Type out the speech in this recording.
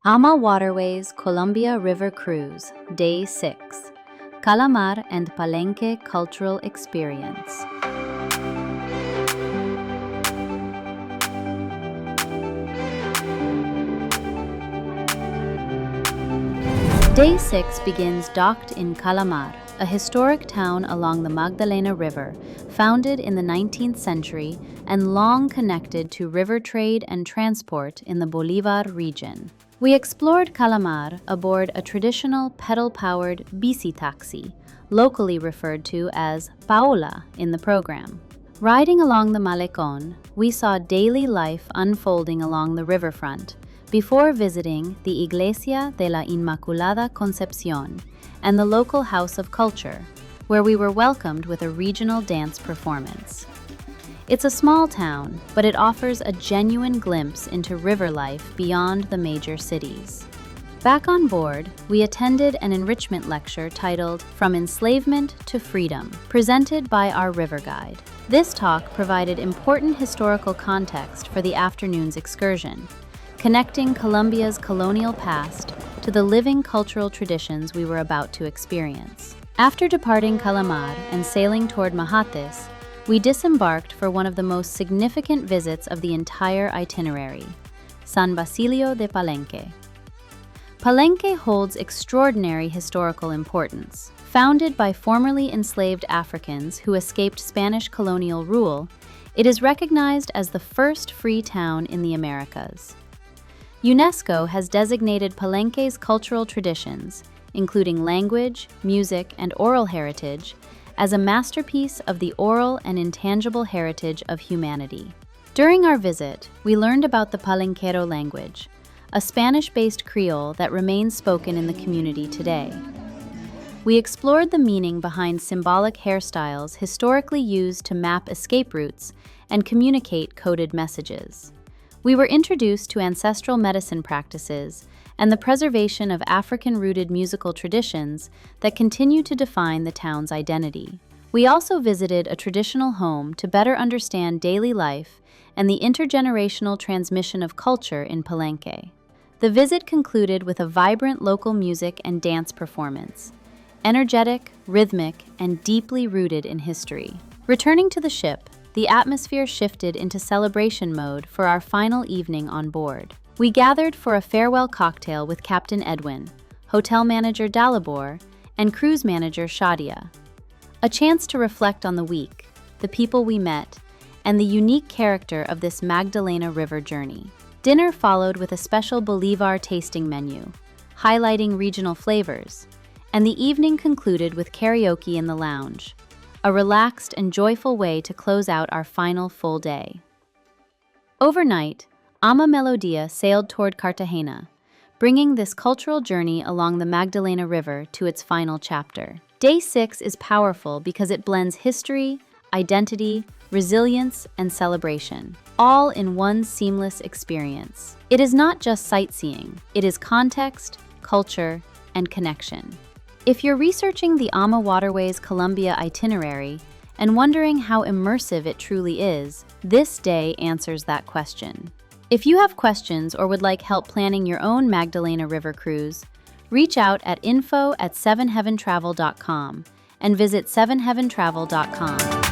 AmaWaterways Colombia River Cruise, Day 6, Calamar and Palenque Cultural Experience. Day 6 begins docked in Calamar, a historic town along the Magdalena River, founded in the 19th century and long connected to river trade and transport in the Bolivar region. We explored Calamar aboard a traditional pedal-powered bicitaxi, locally referred to as Paola in the program. Riding along the Malecón, we saw daily life unfolding along the riverfront before visiting the Iglesia de la Inmaculada Concepción and the local House of Culture, where we were welcomed with a regional dance performance. It's a small town, but it offers a genuine glimpse into river life beyond the major cities. Back on board, we attended an enrichment lecture titled From Enslavement to Freedom, presented by our river guide. This talk provided important historical context for the afternoon's excursion, connecting Colombia's colonial past to the living cultural traditions we were about to experience. After departing Calamar and sailing toward Mahates, we disembarked for one of the most significant visits of the entire itinerary, San Basilio de Palenque. Palenque holds extraordinary historical importance. Founded by formerly enslaved Africans who escaped Spanish colonial rule, it is recognized as the first free town in the Americas. UNESCO has designated Palenque's cultural traditions, including language, music, and oral heritage, as a masterpiece of the oral and intangible heritage of humanity. During our visit, we learned about the Palenquero language, a Spanish-based Creole that remains spoken in the community today. We explored the meaning behind symbolic hairstyles historically used to map escape routes and communicate coded messages. We were introduced to ancestral medicine practices and the preservation of African-rooted musical traditions that continue to define the town's identity. We also visited a traditional home to better understand daily life and the intergenerational transmission of culture in Palenque. The visit concluded with a vibrant local music and dance performance, energetic, rhythmic, and deeply rooted in history. Returning to the ship, the atmosphere shifted into celebration mode for our final evening on board. We gathered for a farewell cocktail with Captain Edwin, hotel manager Dalibor, and cruise manager Shadia. A chance to reflect on the week, the people we met, and the unique character of this Magdalena River journey. Dinner followed with a special Bolivar tasting menu, highlighting regional flavors, and the evening concluded with karaoke in the lounge, a relaxed and joyful way to close out our final full day. Overnight, AmaMelodia sailed toward Cartagena, bringing this cultural journey along the Magdalena River to its final chapter. Day 6 is powerful because it blends history, identity, resilience, and celebration, all in one seamless experience. It is not just sightseeing, it is context, culture, and connection. If you're researching the AmaWaterways Colombia itinerary and wondering how immersive it truly is, this day answers that question. If you have questions or would like help planning your own Magdalena River cruise, reach out at info@sevenheaventravel.com and visit sevenheaventravel.com.